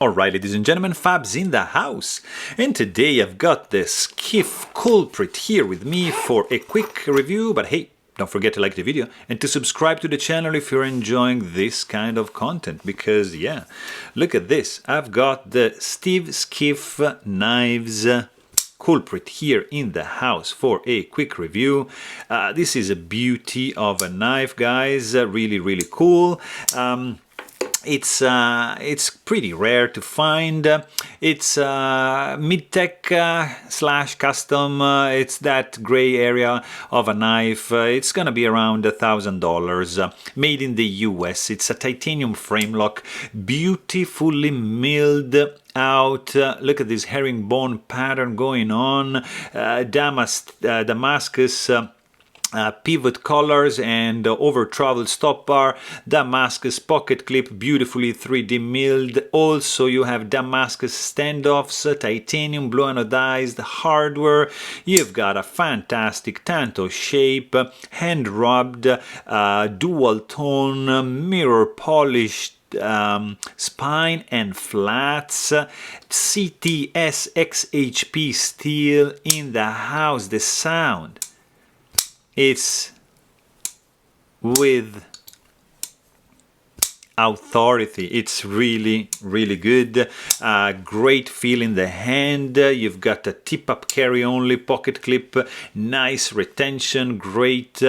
Alright, ladies and gentlemen, Fabs in the house, and today I've got the Skiff Culprit here with me for a quick review, but hey, don't forget to like the video and to subscribe to the channel if you're enjoying this kind of content, because yeah, look at this, I've got the Skiff Knives Culprit here in the house for a quick review. This is a beauty of a knife, guys, really cool. It's pretty rare to find. It's mid-tech slash custom. It's that gray area of a knife. It's gonna be around $1,000. Made in the US. It's a titanium frame lock, beautifully milled out. Look at this herringbone pattern going on. Damascus pivot collars and over travel stop bar, Damascus pocket clip, beautifully 3D milled. Also you have Damascus standoffs, titanium blue anodized hardware. You've got a fantastic tanto shape, hand rubbed, dual tone, mirror polished spine and flats, CTS XHP steel in the house. The sound, it's with authority. It's really good. Great feel in the hand. You've got a tip-up carry only pocket clip, nice retention, great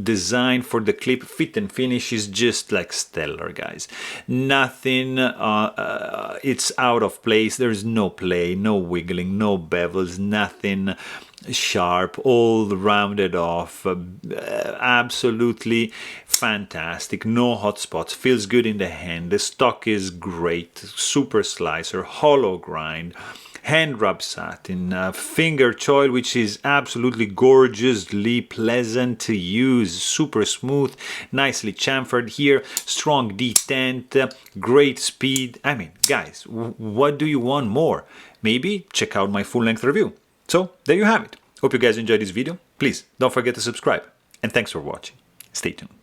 design for the clip. Fit and finish is just like stellar, guys. Nothing it's out of place. There's no play, no wiggling, no bevels, nothing sharp, all rounded off. Absolutely fantastic. No hot spots. Feels good in the hand. The stock is great. Super slicer, hollow grind, hand rub satin, finger choil, which is absolutely gorgeously pleasant to use. Super smooth, nicely chamfered here. Strong detent, great speed. I mean, guys, what do you want more? Maybe check out my full-length review. So there you have it. Hope you guys enjoyed this video. Please don't forget to subscribe. And thanks for watching. Stay tuned.